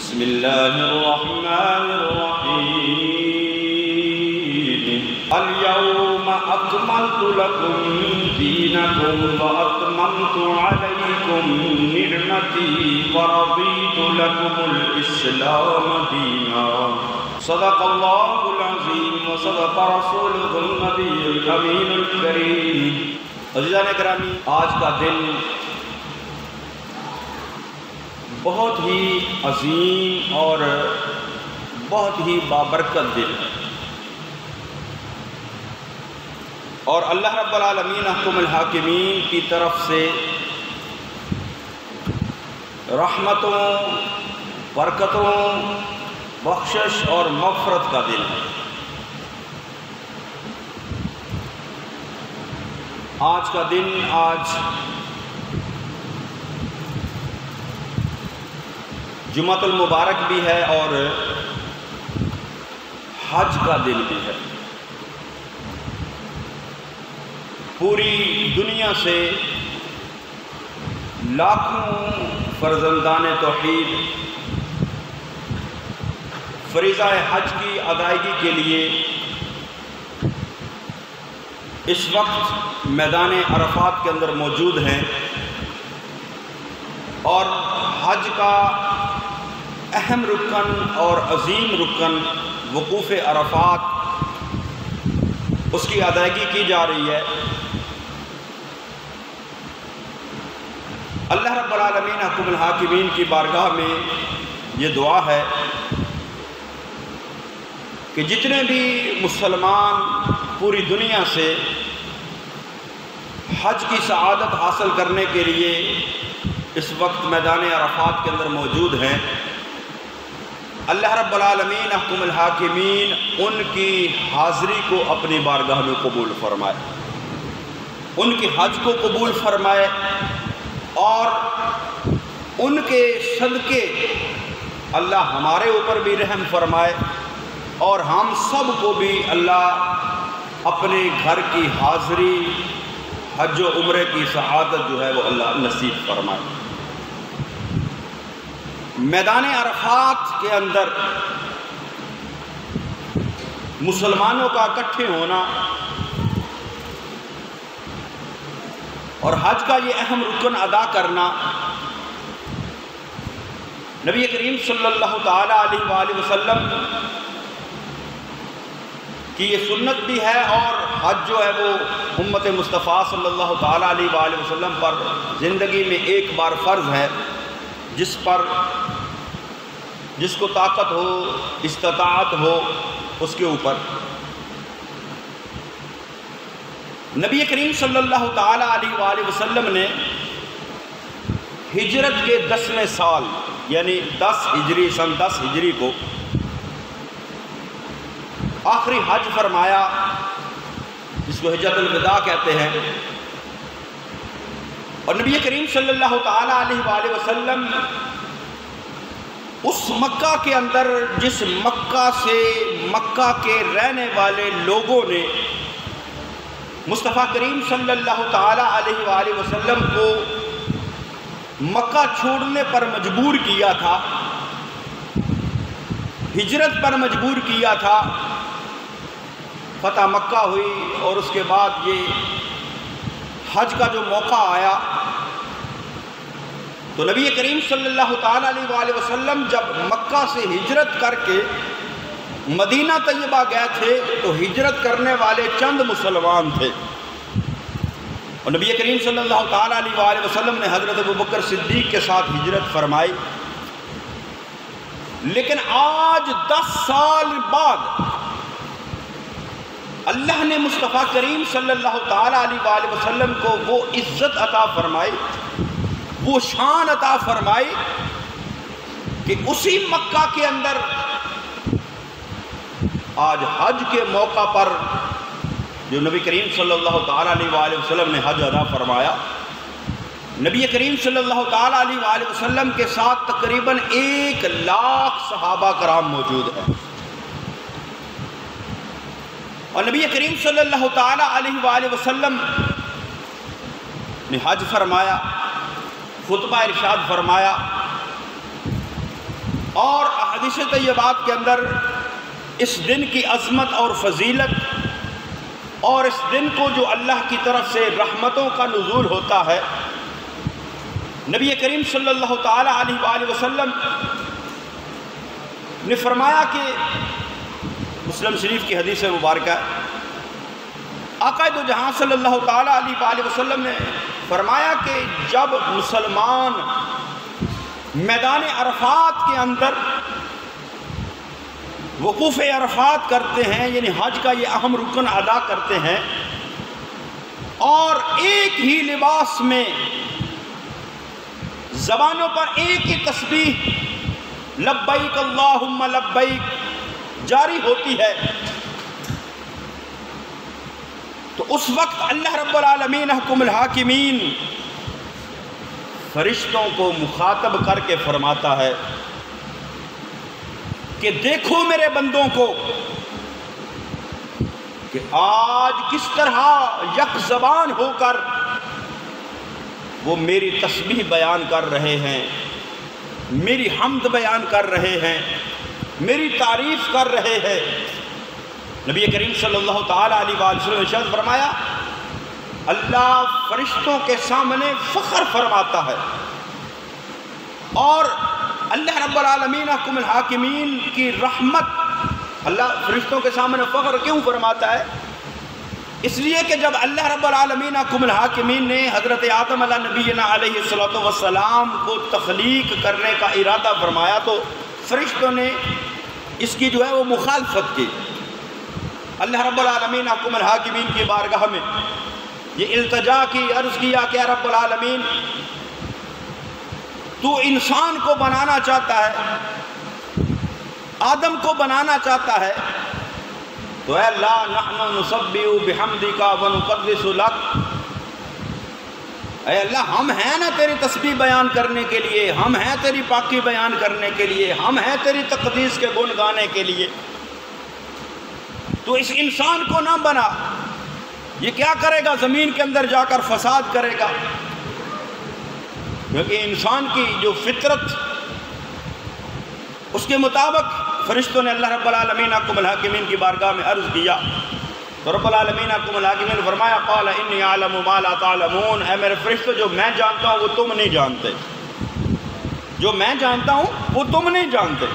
بسم اللہ الرحمن الرحیم اليوم اکملت لکم دینکم واتممت علیکم نعمتی ورضیت لکم الاسلام دینا صدق اللہ العظیم وصدق رسولہ النبی الامین الکریم۔ عزیزان اکرامی، آج کا دن بہت ہی عظیم اور بہت ہی بابرکت دن ہے، اور اللہ رب العالمین احکم الحاکمین کی طرف سے رحمتوں، برکتوں، بخشش اور مغفرت کا دن ہے۔ آج کا دن جمعۃ المبارک بھی ہے اور حج کا دن بھی ہے۔ پوری دنیا سے لاکھوں فرزندان توحید فریضہ حج کی ادائیگی کے لیے اس وقت میدان عرفات کے اندر موجود ہیں، اور حج کا اہم رکن اور عظیم رکن وقوف عرفات، اس کی ادائیگی کی جا رہی ہے۔ اللہ رب العالمین حکم الحاکمین کی بارگاہ میں یہ دعا ہے کہ جتنے بھی مسلمان پوری دنیا سے حج کی سعادت حاصل کرنے کے لیے اس وقت میدان عرفات کے اندر موجود ہیں، اللہ رب العالمین احکم الحاکمین ان کی حاضری کو اپنی بارگاہ میں قبول فرمائے، ان کے حج کو قبول فرمائے، اور ان کے صدقے اللہ ہمارے اوپر بھی رحم فرمائے، اور ہم سب کو بھی اللہ اپنے گھر کی حاضری، حج و عمرے کی سعادت جو ہے وہ اللہ نصیب فرمائے۔ میدان عرفات کے اندر مسلمانوں کا اکٹھے ہونا اور حج کا یہ اہم رکن ادا کرنا نبی کریم صلی اللہ تعالیٰ علیہ وآلہ وسلم کی یہ سنت بھی ہے، اور حج جو ہے وہ امت مصطفیٰ صلی اللہ تعالیٰ علیہ وآلہ وسلم پر زندگی میں ایک بار فرض ہے، جس کو طاقت ہو، استطاعت ہو، اس کے اوپر نبی کریم صلی اللہ تعالیٰ علیہ وآلہ وسلم نے ہجرت کے 10ویں سال یعنی 10 ہجری کو آخری حج فرمایا، جس کو حجۃ الوداع کہتے ہیں، اور نبی کریم صلی اللہ تعالیٰ علیہ وآلہ وسلم اس مکہ کے اندر، جس مکہ کے رہنے والے لوگوں نے مصطفیٰ کریم صلی اللہ تعالیٰ علیہ وآلہ وسلم کو مکہ چھوڑنے پر مجبور کیا تھا، ہجرت پر مجبور کیا تھا، فتح مکہ ہوئی، اور اس کے بعد یہ حج کا جو موقع آیا تو نبی کریم صلی اللہ تعالیٰ علیہ وآلہ وسلم جب مکہ سے ہجرت کر کے مدینہ طیبہ گئے تھے تو ہجرت کرنے والے چند مسلمان تھے، اور نبی کریم صلی اللہ تعالیٰ علیہ وآلہ وسلم نے حضرت ابوبکر صدیق کے ساتھ ہجرت فرمائی۔ لیکن آج 10 سال بعد اللہ نے مصطفیٰ کریم صلی اللہ تعالیٰ علیہ وآلہ وسلم کو وہ عزت عطا فرمائی، وہ شان عطا فرمائی کہ اسی مکہ کے اندر آج حج کے موقع پر جو نبی کریم صلی اللہ تعالیٰ علیہ وآلہ وسلم نے حج ادا فرمایا، نبی کریم صلی اللہ تعالیٰ علیہ وآلہ وسلم کے ساتھ تقریباً 1 لاکھ صحابہ کرام موجود ہیں، اور نبی کریم صلی اللہ تعالیٰ علیہ وآلہ وسلم نے حج فرمایا، خطبہ ارشاد فرمایا، اور احادیث طیبات کے اندر اس دن کی عظمت اور فضیلت اور اس دن کو جو اللہ کی طرف سے رحمتوں کا نزول ہوتا ہے، نبی کریم صلی اللہ تعالی علیہ وآلہ وسلم نے فرمایا کہ مسلم شریف کی حدیث مبارکہ آقا دو جہاں صلی اللہ تعالی علیہ وآلہ وسلم نے فرمایا کہ جب مسلمان میدان عرفات کے اندر وقوف عرفات کرتے ہیں، یعنی حج کا یہ اہم رکن ادا کرتے ہیں، اور ایک ہی لباس میں زبانوں پر ایک ہی تسبیح لبیک اللہم لبیک جاری ہوتی ہے، تو اس وقت اللہ رب العالمین احکم الحاکمین فرشتوں کو مخاطب کر کے فرماتا ہے کہ دیکھو میرے بندوں کو کہ آج کس طرح یک زبان ہو کر وہ میری تسبیح بیان کر رہے ہیں، میری حمد بیان کر رہے ہیں، میری تعریف کر رہے ہیں۔ نبی کریم صلی اللہ تعالی علیہ وآلہ وسلم نے ارشاد فرمایا اللہ فرشتوں کے سامنے فخر فرماتا ہے، اور اللہ رب العالمین احکم الحاکمین کی رحمت اللہ فرشتوں کے سامنے فخر کیوں فرماتا ہے؟ اس لیے کہ جب اللہ رب العالمین احکم الحاکمین نے حضرت آدم علیہ نبینا علیہ السلام کو تخلیق کرنے کا ارادہ فرمایا تو فرشتوں نے اس کی جو ہے وہ مخالفت کی۔ اللہ رب العالمین احکم الحاکمین کی بارگاہ میں یہ التجا کی، عرض کیا کہ رب العالمین تو انسان کو بنانا چاہتا ہے، آدم کو بنانا چاہتا ہے، تو اے اللہ نحن نسبح بحمدک ونقدس لک، اے اللہ ہم ہیں نا تیری تسبیح بیان کرنے کے لیے، ہم ہیں تیری پاکی بیان کرنے کے لیے، ہم ہیں تیری تقدیس کے گن گانے کے لیے، تو اس انسان کو نہ بنا، یہ کیا کرے گا؟ زمین کے اندر جا کر فساد کرے گا، کیونکہ انسان کی جو فطرت اس کے مطابق فرشتوں نے اللہ رب العالمین احکم الحاکمین کی بارگاہ میں عرض کیا، تو رب العالمین احکم الحاکمین نے فرمایا قال انی اعلم ما لا تعلمون، اے میرے فرشتوں جو میں جانتا ہوں وہ تم نہیں جانتے، جو میں جانتا ہوں وہ تم نہیں جانتے۔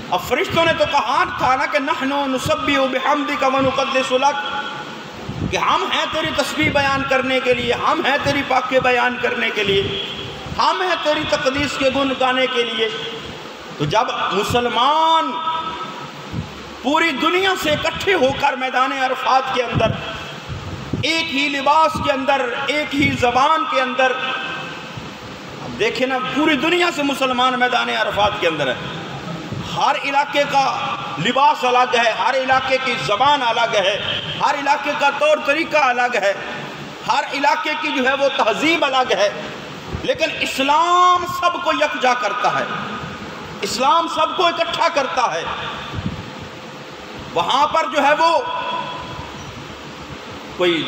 اب فرشتوں نے تو کہا تھا نا کہ نحن نسبح بحمدک ونقدس لک، کہ ہم ہیں تیری تسبیح بیان کرنے کے لیے، ہم ہیں تیری پاکی بیان کرنے کے لیے، ہم ہیں تیری تقدیس کے گن گانے کے لیے۔ تو جب مسلمان پوری دنیا سے اکٹھے ہو کر میدان عرفات کے اندر ایک ہی لباس کے اندر، ایک ہی زبان کے اندر، اب دیکھیں نا پوری دنیا سے مسلمان میدان عرفات کے اندر ہے، ہر علاقے کا لباس الگ ہے، ہر علاقے کی زبان الگ ہے، ہر علاقے کا طور طریقہ الگ ہے، ہر علاقے کی جو ہے وہ تہذیب الگ ہے، لیکن اسلام سب کو یکجا کرتا ہے، اسلام سب کو اکٹھا کرتا ہے۔ وہاں پر جو ہے وہ کوئی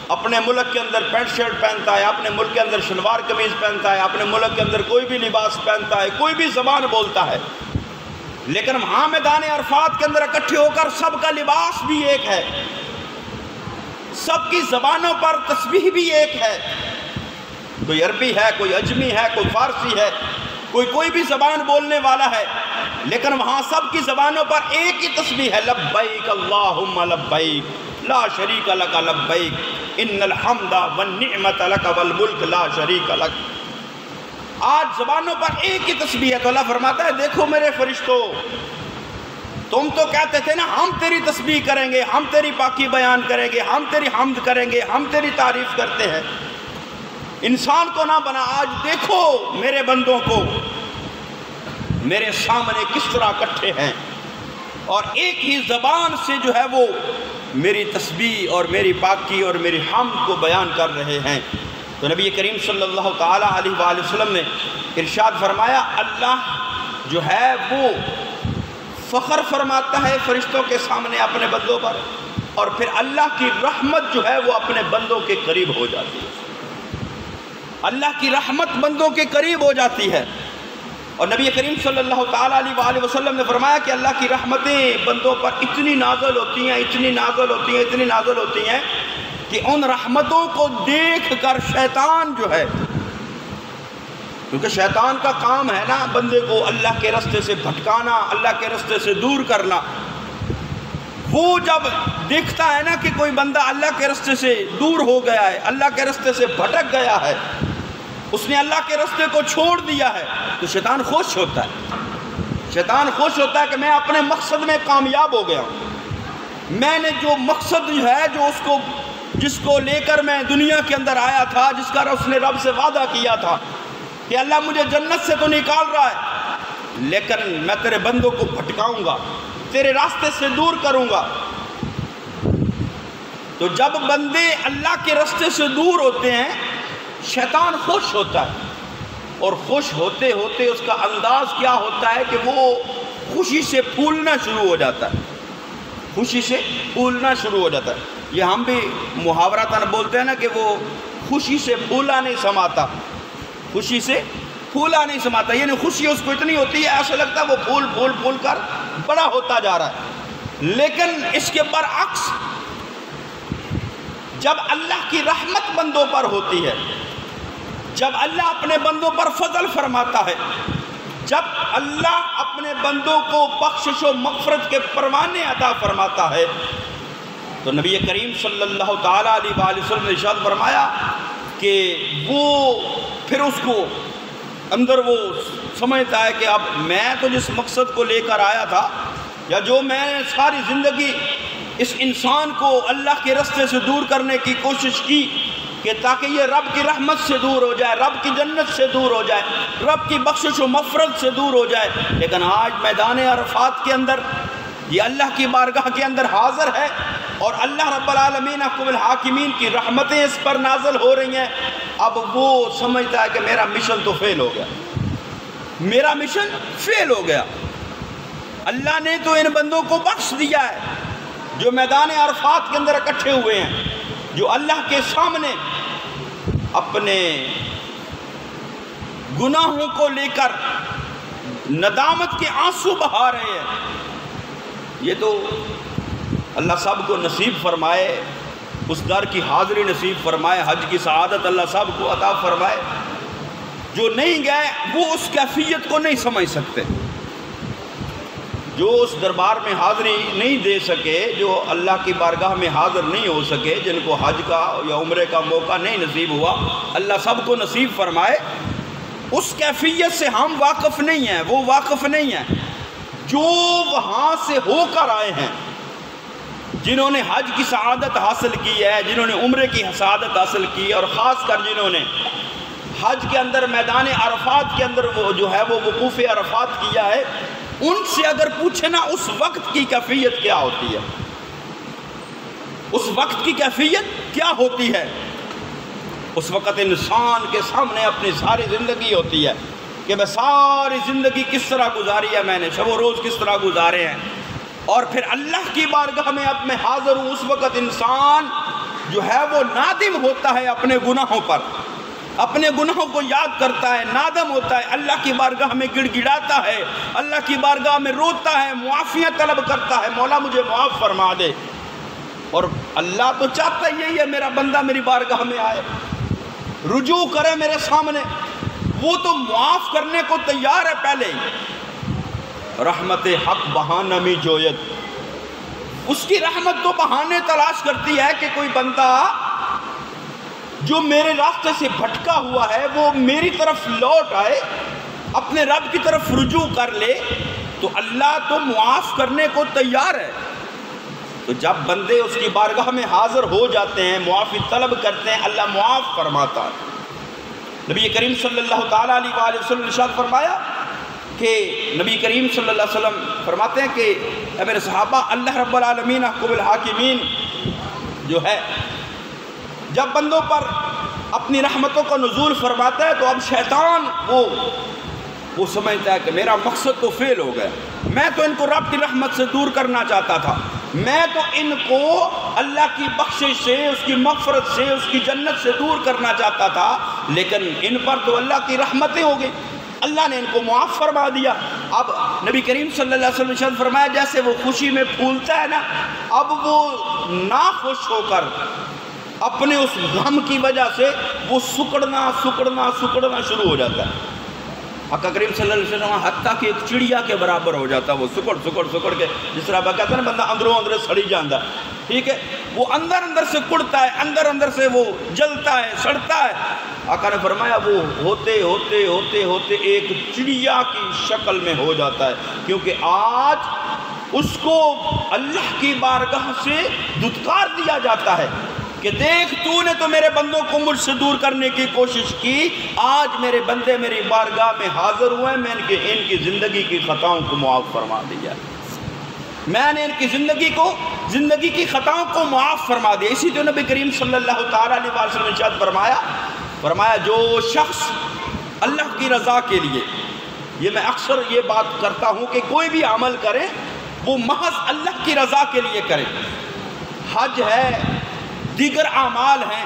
اپنے ملک کے اندر پینٹ شرٹ پہنتا ہے، اپنے ملک کے اندر شلوار قمیض پہنتا ہے، اپنے ملک کے اندر کوئی بھی لباس پہنتا ہے، کوئی بھی زبان بولتا ہے، لیکن وہاں میدان عرفات کے اندر اکٹھے ہو کر سب کا لباس بھی ایک ہے، سب کی زبانوں پر تسبیح بھی ایک ہے، کوئی عربی ہے، کوئی اجمی ہے، کوئی فارسی ہے، کوئی بھی زبان بولنے والا ہے، لیکن وہاں سب کی زبانوں پر ایک ہی تسبیح ہے لبیک اللہم لبیک لا شریک لک لبیک ان الحمد والنعمت لک والملک لا شریک لک۔ آج زبانوں پر ایک ہی تسبیح ہے، تو اللہ فرماتا ہے دیکھو میرے فرشتوں، تم تو کہتے تھے نا ہم تیری تسبیح کریں گے، ہم تیری پاکی بیان کریں گے، ہم تیری حمد کریں گے، ہم تیری تعریف کرتے ہیں، انسان کو نہ بنا، آج دیکھو میرے بندوں کو میرے سامنے کس طرح اکٹھے ہیں اور ایک ہی زبان سے جو ہے وہ میری تسبیح اور میری پاکی اور میری حمد کو بیان کر رہے ہیں۔ تو نبی کریم صلی اللہ تعالی علیہ وآلہ وسلم نے ارشاد فرمایا اللہ جو ہے وہ فخر فرماتا ہے فرشتوں کے سامنے اپنے بندوں پر، اور پھر اللہ کی رحمت جو ہے وہ اپنے بندوں کے قریب ہو جاتی ہے، اللہ کی رحمت بندوں کے قریب ہو جاتی ہے۔ اور نبی کریم صلی اللہ تعالیٰ علیہ وآلہ وسلم نے فرمایا کہ اللہ کی رحمتیں بندوں پر اتنی نازل ہوتی ہیں، اتنی نازل ہوتی ہیں، اتنی نازل ہوتی ہیں کہ ان رحمتوں کو دیکھ کر شیطان جو ہے، کیونکہ شیطان کا کام ہے نا بندے کو اللہ کے راستے سے بھٹکانا، اللہ کے راستے سے دور کرنا، وہ جب دیکھتا ہے نا کہ کوئی بندہ اللہ کے راستے سے دور ہو گیا ہے، اللہ کے راستے سے بھٹک گیا ہے، اس نے اللہ کے راستے کو چھوڑ دیا ہے، تو شیطان خوش ہوتا ہے۔ شیطان خوش ہوتا ہے کہ میں اپنے مقصد میں کامیاب ہو گیا ہوں، میں نے جو مقصد ہے، جو جس کو لے کر میں دنیا کے اندر آیا تھا، جس کا اس نے رب سے وعدہ کیا تھا کہ اللہ مجھے جنت سے تو نکال رہا ہے، لیکن میں تیرے بندوں کو بھٹکاؤں گا، تیرے راستے سے دور کروں گا۔ تو جب بندے اللہ کے راستے سے دور ہوتے ہیں، شیطان خوش ہوتا ہے، اور خوش ہوتے ہوتے اس کا انداز کیا ہوتا ہے کہ وہ خوشی سے پھولنا شروع ہو جاتا ہے، خوشی سے پھولنا شروع ہو جاتا ہے۔ یہ ہم بھی محاوراتاً بولتے ہیں نا کہ وہ خوشی سے پھولا نہیں سماتا، خوشی سے پھولا نہیں سماتا، یعنی خوشی اس کو اتنی ہوتی ہے ایسا لگتا ہے وہ پھول پھول پھول کر بڑا ہوتا جا رہا ہے۔ لیکن اس کے برعکس جب اللہ کی رحمت بندوں پر ہوتی ہے، جب اللہ اپنے بندوں پر فضل فرماتا ہے، جب اللہ اپنے بندوں کو بخشش و مغفرت کے پروانے عطا فرماتا ہے، تو نبی کریم صلی اللہ تعالیٰ علیہ وآلہ وسلم نے ارشاد فرمایا کہ وہ پھر اس کو اندر وہ سمجھتا ہے کہ اب میں تو جس مقصد کو لے کر آیا تھا، یا جو میں نے ساری زندگی اس انسان کو اللہ کے راستے سے دور کرنے کی کوشش کی کہ تاکہ یہ رب کی رحمت سے دور ہو جائے، رب کی جنت سے دور ہو جائے، رب کی بخشش و مغفرت سے دور ہو جائے، لیکن آج میدان عرفات کے اندر یہ اللہ کی بارگاہ کے اندر حاضر ہے، اور اللہ رب العالمین احکم الحاکمین کی رحمتیں اس پر نازل ہو رہی ہیں۔ اب وہ سمجھتا ہے کہ میرا مشن تو فیل ہو گیا، میرا مشن فیل ہو گیا، اللہ نے تو ان بندوں کو بخش دیا ہے جو میدان عرفات کے اندر اکٹھے ہوئے ہیں، جو اللہ کے سامنے اپنے گناہوں کو لے کر ندامت کے آنسو بہا رہے ہیں۔ یہ تو اللہ سب کو نصیب فرمائے، اس در کی حاضری نصیب فرمائے، حج کی سعادت اللہ سب کو عطا فرمائے۔ جو نہیں گئے وہ اس کیفیت کو نہیں سمجھ سکتے، جو اس دربار میں حاضری نہیں دے سکے، جو اللہ کی بارگاہ میں حاضر نہیں ہو سکے، جن کو حج کا یا عمرے کا موقع نہیں نصیب ہوا، اللہ سب کو نصیب فرمائے۔ اس کیفیت سے ہم واقف نہیں ہیں، وہ واقف نہیں ہیں جو وہاں سے ہو کر آئے ہیں، جنہوں نے حج کی سعادت حاصل کی ہے، جنہوں نے عمرے کی سعادت حاصل کی، اور خاص کر جنہوں نے حج کے اندر میدان عرفات کے اندر وہ جو ہے وہ وقوف عرفات کیا ہے، ان سے اگر پوچھے نا اس وقت کی کیفیت کیا ہوتی ہے، اس وقت کی کیفیت کیا ہوتی ہے، اس وقت انسان کے سامنے اپنی ساری زندگی ہوتی ہے کہ میں ساری زندگی کس طرح گزاری ہے، میں نے شب و روز کس طرح گزارے ہیں، اور پھر اللہ کی بارگاہ میں اب میں حاضر ہوں۔ اس وقت انسان جو ہے وہ نادم ہوتا ہے اپنے گناہوں پر، اپنے گناہوں کو یاد کرتا ہے، نادم ہوتا ہے، اللہ کی بارگاہ میں گڑ گڑاتا ہے، اللہ کی بارگاہ میں روتا ہے، معافیاں طلب کرتا ہے، مولا مجھے معاف فرما دے۔ اور اللہ تو چاہتا یہی ہے میرا بندہ میری بارگاہ میں آئے، رجوع کرے میرے سامنے، وہ تو معاف کرنے کو تیار ہے پہلے ہی۔ رحمت حق بہانہ می جوید، اس کی رحمت تو بہانے تلاش کرتی ہے کہ کوئی بندہ جو میرے راستے سے بھٹکا ہوا ہے وہ میری طرف لوٹ آئے، اپنے رب کی طرف رجوع کر لے، تو اللہ تو معاف کرنے کو تیار ہے۔ تو جب بندے اس کی بارگاہ میں حاضر ہو جاتے ہیں، معافی طلب کرتے ہیں، اللہ معاف فرماتا ہے۔ نبی کریم صلی اللہ تعالیٰ علیہ وآلہ وسلم نے ارشاد فرمایا کہ نبی کریم صلی اللہ علیہ وسلم فرماتے ہیں کہ اے میرے صحابہ، اللہ رب العالمین احکم الحاکمین جو ہے جب بندوں پر اپنی رحمتوں کا نزول فرماتا ہے تو اب شیطان وہ سمجھتا ہے کہ میرا مقصد تو فیل ہو گیا، میں تو ان کو رب کی رحمت سے دور کرنا چاہتا تھا، میں تو ان کو اللہ کی بخشش سے، اس کی مغفرت سے، اس کی جنت سے دور کرنا چاہتا تھا، لیکن ان پر تو اللہ کی رحمتیں ہو گئی، اللہ نے ان کو معاف فرما دیا۔ اب نبی کریم صلی اللہ علیہ وسلم نے فرمایا جیسے وہ خوشی میں پھولتا ہے نا، اب وہ ناخوش ہو کر اپنے اس غم کی وجہ سے وہ سکڑنا شروع ہو جاتا ہے۔ آقا کریم صلی اللہ علیہ وسلم حتیٰ کہ ایک چڑیا کے برابر ہو جاتا ہے، وہ سکڑ کے، جس طرح کہتا ہے نا بندہ اندروں اندر سڑی جاندہ، ٹھیک ہے، وہ اندر سے کڑتا ہے، اندر سے وہ جلتا ہے، سڑتا ہے۔ آقا نے فرمایا وہ ہوتے ہوتے ایک چڑیا کی شکل میں ہو جاتا ہے، کیونکہ آج اس کو اللہ کی بارگاہ سے دھتکار دیا جاتا ہے کہ دیکھ تو نے تو میرے بندوں کو مجھ سے دور کرنے کی کوشش کی، آج میرے بندے میری بارگاہ میں حاضر ہوئے، میں ان کی زندگی کی خطاؤں کو معاف فرما دیا، میں نے ان کی زندگی کی خطاؤں کو معاف فرما دیا۔ اسی تو نبی کریم صلی اللہ تعالیٰ علیہ وسلم نے ارشاد فرمایا جو شخص اللہ کی رضا کے لیے، یہ میں اکثر یہ بات کرتا ہوں کہ کوئی بھی عمل کرے وہ محض اللہ کی رضا کے لیے کرے، حج ہے، دیگر اعمال ہیں،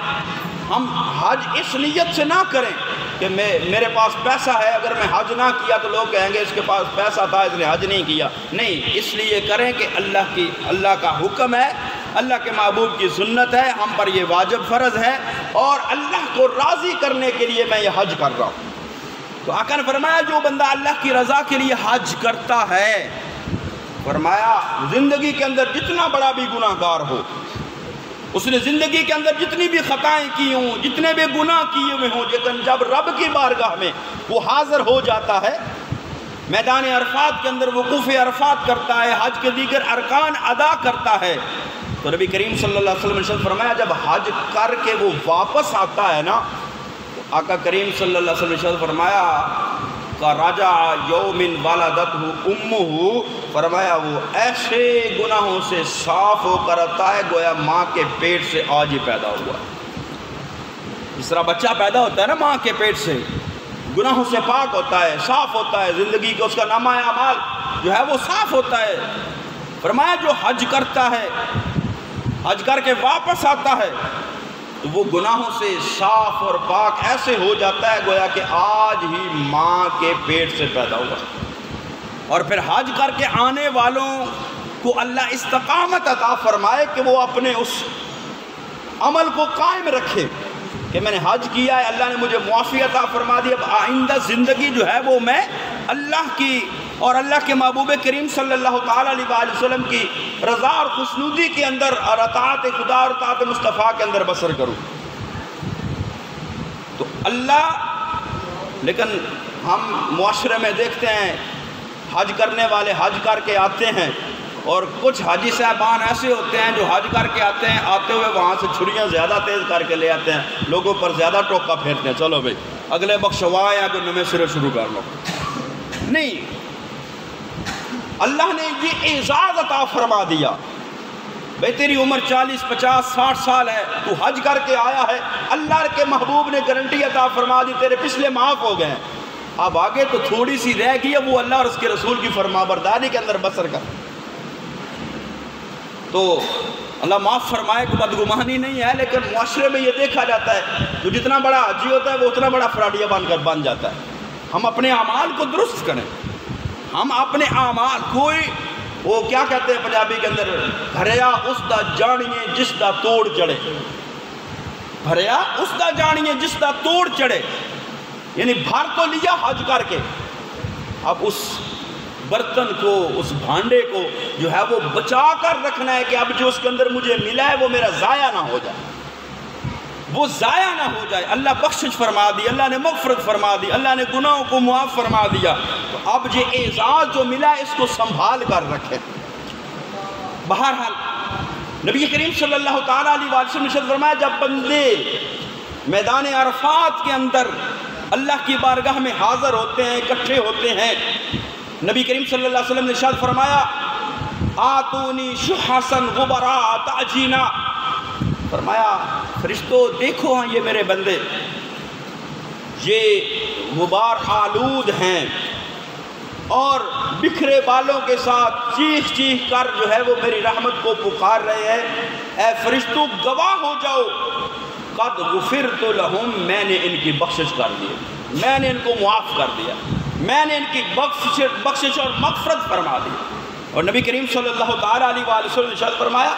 ہم حج اس نیت سے نہ کریں کہ میرے پاس پیسہ ہے، اگر میں حج نہ کیا تو لوگ کہیں گے اس کے پاس پیسہ تھا اس نے حج نہیں کیا، نہیں، اس لیے کریں کہ اللہ کا حکم ہے، اللہ کے محبوب کی سنت ہے، ہم پر یہ واجب فرض ہے، اور اللہ کو راضی کرنے کے لیے میں یہ حج کر رہا ہوں۔ تو آقا نے فرمایا جو بندہ اللہ کی رضا کے لیے حج کرتا ہے، فرمایا زندگی کے اندر جتنا بڑا بھی گناہ گار ہو، اس نے زندگی کے اندر جتنی بھی خطائیں کی ہوں، جتنے بھی گناہ کیے ہوئے ہوں، لیکن جب رب کی بارگاہ میں وہ حاضر ہو جاتا ہے، میدان عرفات کے اندر وقوف عرفات کرتا ہے، حج کے دیگر ارکان ادا کرتا ہے، تو نبی کریم صلی اللہ علیہ وسلم نے فرمایا جب حج کر کے وہ واپس آتا ہے نا، تو آقا کریم صلی اللہ علیہ وسلم نے فرمایا رجع یوم ولدتہ امہ، فرمایا وہ ایسے گناہوں سے صاف ہو کر آتا ہے گویا ماں کے پیٹ سے آج ہی پیدا ہوا۔ جس طرح بچہ پیدا ہوتا ہے نا ماں کے پیٹ سے، گناہوں سے پاک ہوتا ہے، صاف ہوتا ہے، زندگی کا اس کا نامہ اعمال جو ہے وہ صاف ہوتا ہے۔ فرمایا جو حج کرتا ہے، حج کر کے واپس آتا ہے، تو وہ گناہوں سے صاف اور پاک ایسے ہو جاتا ہے گویا کہ آج ہی ماں کے پیٹ سے پیدا ہوا۔ اور پھر حج کر کے آنے والوں کو اللہ استقامت عطا فرمائے کہ وہ اپنے اس عمل کو قائم رکھے کہ میں نے حج کیا ہے، اللہ نے مجھے معافی عطا فرما دی، اب آئندہ زندگی جو ہے وہ میں اللہ کی اور اللہ کے محبوب کریم صلی اللہ تعالیٰ علیہ وآلہ وسلم کی رضا اور خوشنودی کے اندر اور اطاعت خدا اور اطاعت مصطفیٰ کے اندر بسر کروں۔ تو لیکن ہم معاشرے میں دیکھتے ہیں حج کرنے والے حج کر کے آتے ہیں، اور کچھ حاجی صاحبان ایسے ہوتے ہیں جو حج کر کے آتے ہیں، آتے ہوئے وہاں سے چھریاں زیادہ تیز کر کے لے آتے ہیں، لوگوں پر زیادہ ٹوکا پھیرتے ہیں، چلو بھائی اگلے بخشوا یا کوئی نئے سرے شروع کر لو۔ نہیں، اللہ نے یہ اعزاز عطا فرما دیا، بھئی تیری عمر 40 50 60 سال ہے، تو حج کر کے آیا ہے، اللہ کے محبوب نے گارنٹی عطا فرما دی تیرے پچھلے معاف ہو گئے ہیں، اب آگے تو تھوڑی سی رہ گئی ہے، وہ اللہ اور اس کے رسول کی فرما برداری کے اندر بسر کر۔ تو اللہ معاف فرمائے کہ بدگمانی نہیں ہے، لیکن معاشرے میں یہ دیکھا جاتا ہے جو جتنا بڑا حاجی ہوتا ہے وہ اتنا بڑا فراڈیا بن جاتا ہے۔ ہم اپنے اعمال کو درست کریں، ہم اپنے اعمال، کوئی وہ کیا کہتے ہیں پنجابی کے اندر، بھریا اس دا جانیے جس دا توڑ چڑھے، بھریا اس دا جانیے جس دا توڑ چڑھے، یعنی بھر تو لیا حج کر کے، اب اس برتن کو، اس بھانڈے کو جو ہے وہ بچا کر رکھنا ہے کہ اب جو اس کے اندر مجھے ملا ہے وہ میرا ضائع نہ ہو جائے، وہ ضائع نہ ہو جائے۔ اللہ بخشش فرما دی، اللہ نے مغفرت فرما دی، اللہ نے گناہوں کو معاف فرما دیا، تو اب یہ اعزاز جو ملا ہے اس کو سنبھال کر رکھے۔ بہرحال نبی کریم صلی اللہ تعالیٰ علیہ وسلم نے فرمایا جب بندے میدان عرفات کے اندر اللہ کی بارگاہ میں حاضر ہوتے ہیں، اکٹھے ہوتے ہیں، نبی کریم صلی اللہ علیہ وسلم نے ارشاد فرمایا آتونی شحسن غبراء تعجینا، فرمایا فرشتو دیکھو ہاں یہ میرے بندے، یہ غبار آلود ہیں اور بکھرے بالوں کے ساتھ چیخ چیخ کر جو ہے وہ میری رحمت کو پکار رہے ہیں، اے فرشتو گواہ ہو جاؤ قد غفرت لہم، میں نے ان کی بخشش کر دی، میں نے ان کو معاف کر دیا۔ میں نے ان کی بخشش اور مغفرت فرما دی۔ اور نبی کریم صلی اللہ تعالیٰ علیہ وآلہ وسلم نے ارشاد فرمایا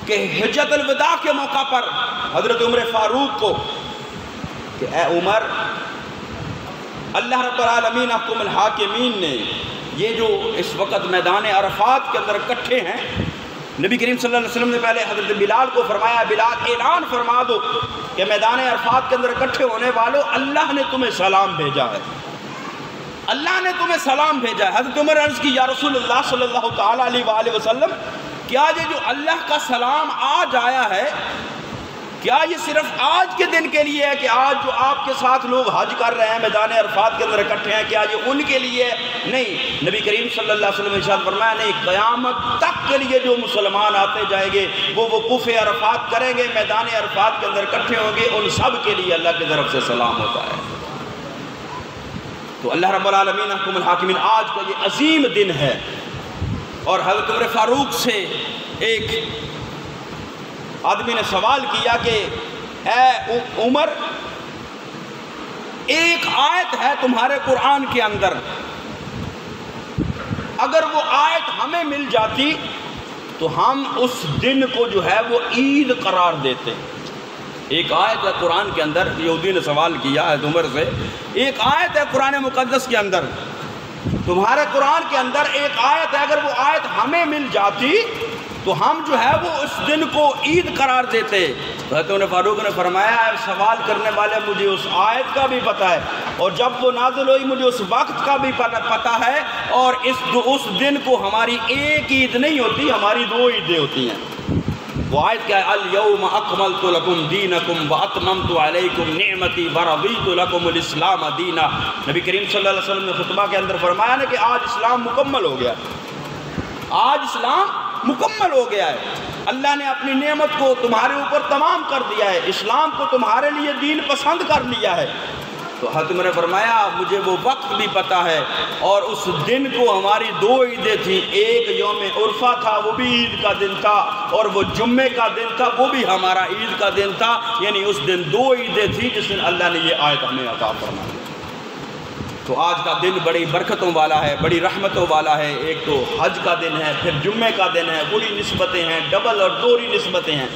کہ حجۃ الوداع کے موقع پر حضرت عمر فاروق کو کہ اے عمر، اللہ رب العالمین احکم الحاکمین نے یہ جو اس وقت میدان عرفات کے اندر اکٹھے ہیں، نبی کریم صلی اللہ علیہ وسلم نے پہلے حضرت بلال کو فرمایا، بلال اعلان فرما دو کہ میدان عرفات کے اندر اکٹھے ہونے والوں، اللہ نے تمہیں سلام بھیجا ہے، اللہ نے تمہیں سلام بھیجا ہے۔ حضرت عمر عرض کی، یا رسول اللہ صلی اللہ تعالیٰ علیہ وآلہ وسلم، کیا یہ جو اللہ کا سلام آج آیا ہے، کیا یہ صرف آج کے دن کے لیے ہے کہ آج جو آپ کے ساتھ لوگ حج کر رہے ہیں، میدان عرفات کے اندر اکٹھے ہیں، کیا یہ ان کے لیے ہے؟ نہیں، نبی کریم صلی اللہ علیہ وسلم نے ارشاد فرمایا، نہیں، قیامت تک کے لیے جو مسلمان آتے جائیں گے وہ وقوف عرفات کریں گے، میدان عرفات کے اندر اکٹھے ہوں گے، ان سب کے لیے اللہ کی طرف سے سلام ہوتا ہے۔ تو اللہ رب العالمین احکم الحاکمین، آج کا یہ عظیم دن ہے۔ اور حضرت عمر فاروق سے ایک آدمی نے سوال کیا کہ اے عمر، ایک آیت ہے تمہارے قرآن کے اندر، اگر وہ آیت ہمیں مل جاتی تو ہم اس دن کو جو ہے وہ عید قرار دیتے۔ ایک آیت ہے قرآن کے اندر، یہودی نے سوال کیا ہے عمر سے، ایک آیت ہے قرآن مقدس کے اندر، تمہارے قرآن کے اندر ایک آیت ہے، اگر وہ آیت ہمیں مل جاتی تو ہم جو ہے وہ اس دن کو عید قرار دیتے۔ حضرت عمر فاروق نے فرمایا، سوال کرنے والے، مجھے اس آیت کا بھی پتہ ہے، اور جب وہ نازل ہوئی مجھے اس وقت کا بھی پتہ ہے، اور اس دن کو ہماری ایک عید نہیں ہوتی، ہماری دو عیدیں ہوتی ہیں۔ وہ آیت کیا ہے؟ الیوم اکملت لکم دینکم واتممت علیکم نعمتی ورضیت لکم الاسلام دینا۔ نبی کریم صلی اللہ علیہ وسلم نے خطبہ کے اندر فرمایا نا کہ آج اسلام مکمل ہو گیا، آج اسلام مکمل ہو گیا ہے، اللہ نے اپنی نعمت کو تمہارے اوپر تمام کر دیا ہے، اسلام کو تمہارے لیے دین پسند کر لیا ہے۔ تو حضرت عمر نے فرمایا، مجھے وہ وقت بھی پتہ ہے، اور اس دن کو ہماری دو عیدیں تھیں، ایک یوم عرفہ تھا وہ بھی عید کا دن تھا، اور وہ جمعے کا دن تھا وہ بھی ہمارا عید کا دن تھا، یعنی اس دن دو عیدیں تھیں جس دن اللہ نے یہ آیت ہمیں عطا فرمائی۔ تو آج کا دن بڑی برکتوں والا ہے، بڑی رحمتوں والا ہے، ایک تو حج کا دن ہے، پھر جمعے کا دن ہے، بڑی نسبتیں ہیں، ڈبل اور دوہری نسبتیں ہیں۔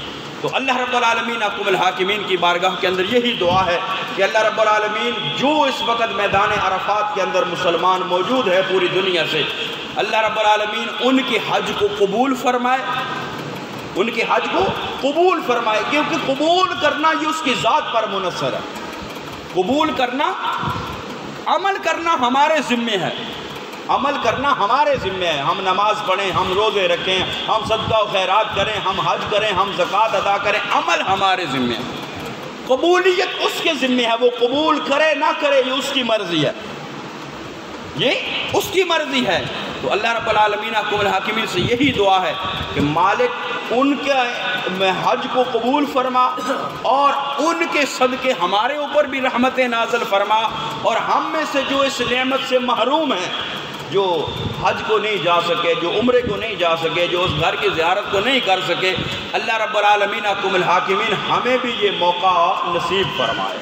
تو اللہ رب العالمین احکم الحاکمین کی بارگاہ کے اندر یہی دعا ہے کہ اللہ رب العالمین جو اس وقت میدان عرفات کے اندر مسلمان موجود ہے پوری دنیا سے، اللہ رب العالمین ان کے حج کو قبول فرمائے، ان کے حج کو قبول فرمائے، کیونکہ قبول کرنا یہ اس کی ذات پر منحصر ہے۔ قبول کرنا، عمل کرنا ہمارے ذمے ہے، عمل کرنا ہمارے ذمے ہے، ہم نماز پڑھیں، ہم روزے رکھیں، ہم صدقہ و خیرات کریں، ہم حج کریں، ہم زکوٰۃ ادا کریں، عمل ہمارے ذمے ہے، قبولیت اس کے ذمے ہے، وہ قبول کرے نہ کرے یہ اس کی مرضی ہے، یہ اس کی مرضی ہے۔ تو اللہ رب العالمین احکم الحاکمین سے یہی دعا ہے کہ مالک ان کے حج کو قبول فرما، اور ان کے صدقے ہمارے اوپر بھی رحمتیں نازل فرما، اور ہم میں سے جو اس نعمت سے محروم ہیں، جو حج کو نہیں جا سکے، جو عمرے کو نہیں جا سکے، جو اس گھر کی زیارت کو نہیں کر سکے، اللہ رب العالمین احکم الحاکمین ہمیں بھی یہ موقع نصیب فرمائے۔